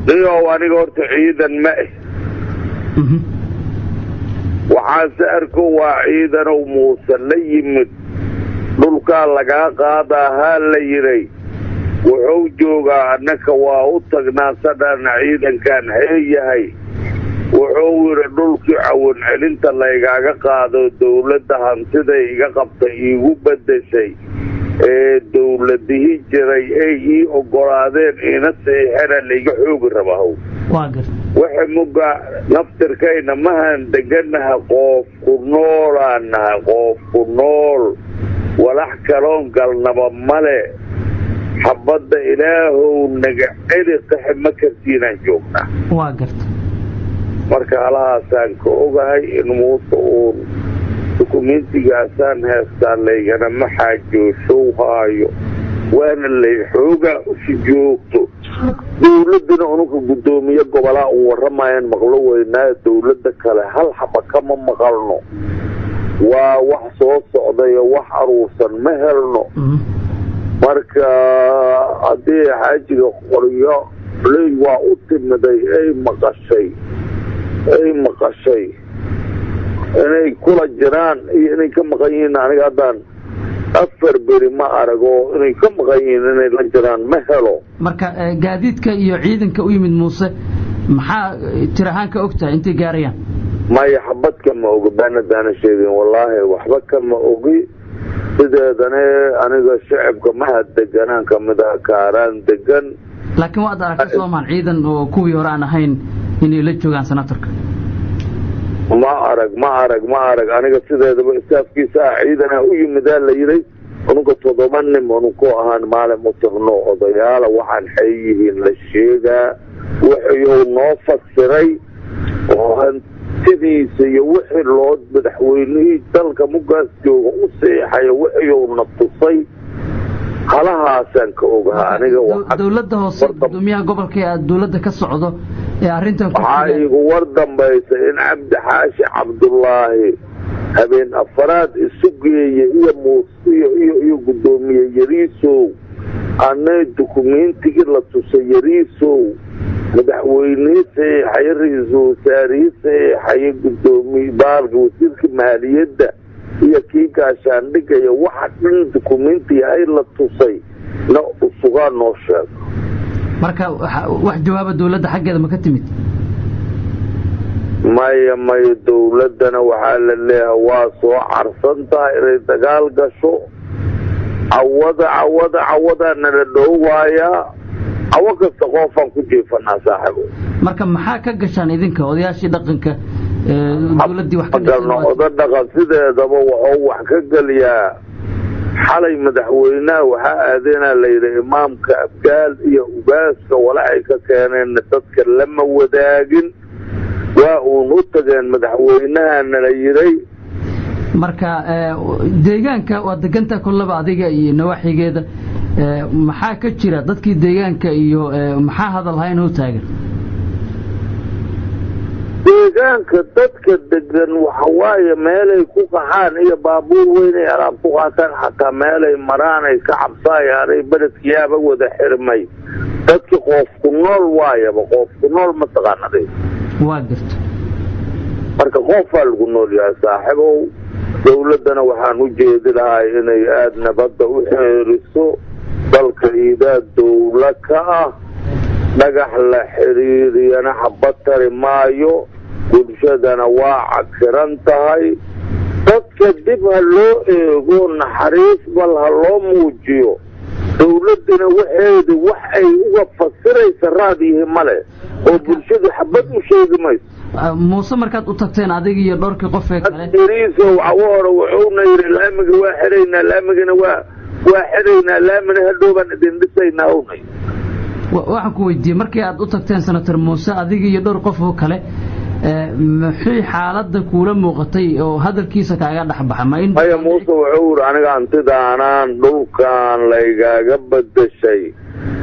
ليو أنا قلت عيدا مائي وحاسأركو وعيدا وموسى ليمد دولكا لقا قادا هالليري وحوجوغا أنك واوتقنا سدان عيدا كان هي وحوور دولكي عون علنت الليقا قادو دولة هانتدا إيقا قبطا إيقو بدشي دولته jiray ay ogolaadeen ina seexana liga xoog rabaho waxa muga naftirkayna mahan deganaha qof ku nool walax kaloon galnaba male xabada ilaahu naga celi qaxma kartiina joogna waa garta marka alaasaan ka ogahay in muusuun dukumentigaasaan heestaan laygana maxaa joogshowhaayo waana lay xooga si joogto dawladana unuka gudoomiye gobolaa u waramayaan maqlo weynaa dawladda kale hal xaba kama maqalno waa wax soo socday wax aruursan ma helno marka haddii xaajiga qoryo lay waa u timiday ay maqashay inay kula jiraan iyo inay ka maqan yihiin aniga haddaan afar beri ma arago inay ka maqan yihiin inay la jiraan ma helo marka gaadiidka iyo ciidanka u yimid muuse maxaa tirahaan ka ogtahay intay gaarayaan maya xabad kama ogi baanadaana sheegin wallaahi waxba kama ogi sideedana aniga shacabka maha deganaan kamid ah kaaraan degan laakiin waad aragtay Soomaal ciidan oo kuwii hore aan ahayn inay la joogaan senatorka ما أرق أنا قصدي هذا بإستاف كيسا عيدنا أي مدال ليري ونقول تضمن ونقول أهان مال متغنو وضيالة وحن حيه للشيقة وحيو نوفق سري وهن تدي سيوحي اللود بدحويني تلك مقاس جو وصيحي وحيو نطصي خلاها سانك أوغها دولده هوسي دوميها قبل كي دولده كالسعودة waxay ugu wardambaysay in cabdi xaashi cabdullaahi habeen afraad isu geeyay iyo muusiyo iyo gudoomiye yariisow anay dukumeentigii la tusay yariisow madaxweyne saxiixay ra'iisul wasaare saxiixay gudoomiye baalka wasiirka maaliyadda iyo kii gaashaandhigaya waxa dhan dukumeentii ay la tusay na usugaa noo sheeg marka wax jawaab dawladda xaggeeda ma ka timid maya dawladana waxa la leeyahay waa soo carsantaa inay dagaal gasho awada nala dhowaya awakasta qofan ku jeefanaa saaxibo marka maxaa ka gashaan idinka odayaashii dhaqanka dawladdii wax ka gashaan oda dhaqan sideedaba wuxuu wax ka galiyaa xalay madaxweynaha waxaa aadeenaa layidhi imaamka abgaal iyo ugaaska walacay ka keeneen dadka lama wadaagin waa uun u tageen madaxweynahana la yidhay marka deegaanka waa deganta kullaba adiga iyo nawaaxigeeda maxaa ka jira dadkii deegaanka iyo maxaa hadal hayn u taagan deegaanka dadka degan waxa waaye meelay ku qaxaan iyo baabuur weyn ay alaab ku qaataan xataa meelay maraan ay ka cabsaayaan ay beledkiyaaba wada xirmay dadki qof ku nool waayaba qof ku nool ma taqaanaday waa jirta marka qofaa lagu nool yahay saaxiibow dawladdana waxaan u jeedi lahay inay aada nabadda u xeeriso dalka iidaa dawla ka ah dhagax la xiriiriyana xabad tari maayo bulshadana waa cakiran tahay dadka dib ha loo eego naxariis bal ha loo muujiyo dawladdana waxeedi wax ay uga fasiraysa raadiyihi male oo bulshadu xabad u sheegi mayso muuse markaad u tagteen adiga iyo dhowrkii qof ee kale diriisow cawo hore wuxuuna yidhi laamiga waa xiraynaa laamigana waa xiraynaa laamina hadhoobaan idin dhisaynaa ownay waxaan ku weydiiyey markii aad u tagteen senator muuse adiga iyo dhowr qof oo kale maxay xaaladda kuula muuqatay oo hadalkiisa kaaga dhexbaxa maya muuse wuxuu yidhi aniga hantidaanaan dhulkan laygaaga badashay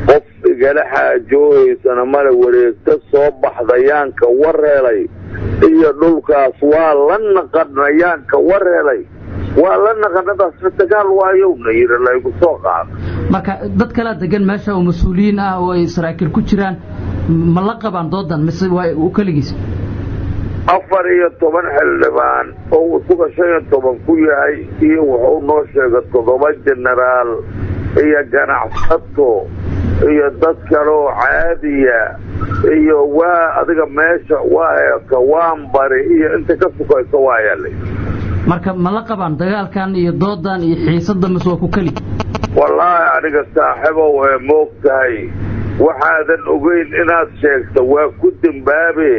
qof igala xaajoohaysana male wareegta soo baxdayaanka war helay iyo dhulkaas waa la naqanayaanka war helay ولا نقدر دجال وايونا يرى لا يقصو قاد marka dad kala degan meesha oo mas'uuliyiin ah oo Israa'iil ku jiraan ma la qabaan doodan mise waa u kaligiis 14 xildhibaan oo suuqa 15 ku yahay iyo wuxuu noo sheegay 7 generaal iyo ganacsato iyo dad kale oo caadiya iyo waa adiga meesha waa ka waan bari iyo inta ka sugayso waa yaalay marka ma la qabaan dagaalkan iyo doodan iyo xiisada mise waa ku kali wallahi aniga saaxiibo waa moogtahay waxaadan ogeyn inaad sheegto waa ku dambaabe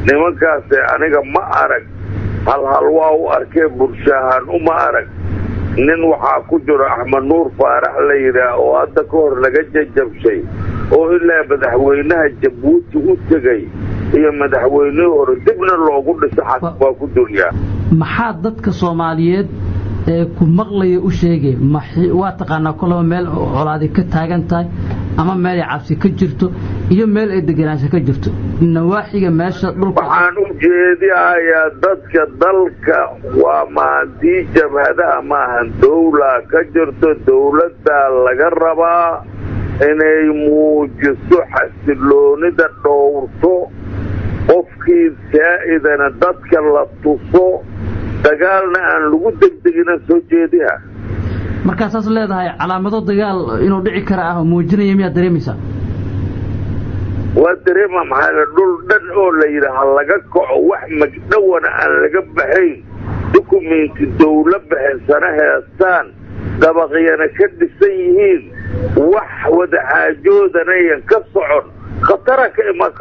nimankaas aniga ma arag hal waa u arkay bulshahan uma arag nin waxa ku jiro Axmed Nuur Faarax la yiraahdo oo hadda ka hor laga jajabshay oo ilaa madaxweynaha Jabuuti u tagay iyo madaxweynaha hore dibna loogu dhisay xasba ku dunya maxaa dadka Soomaaliyeed ee ku maqlay u sheegay waa taqaana kulaba meel colaadi ka taagan tahay ama meel ay cabsi ka jirto iyo meel ay deganaansho ka jirto nawaaxiga meesha dhulka waxaan u jeediyaa dadka dalka waa maantii jabhadaha maahan dawla ka jirto dawladda laga rabaa inay muujiso xasiloonida dhowrto qofkii saa'idana dadka la tuso dagaalna aan lagu degdegin soo jeediyaa markaas aad leedahay calaamado dagaal inuu dhici kara ah muujinaya miyaa dareemaysaa waa dareema maxaa dhul dhan oo la yiraahdo laga kaco wax magdhawana aan laga baxayn dukumenti dawlad bixisana heestaan dabaqyana ka dhisan yihiin wax wada xaajoodana ka socon khatara ka iman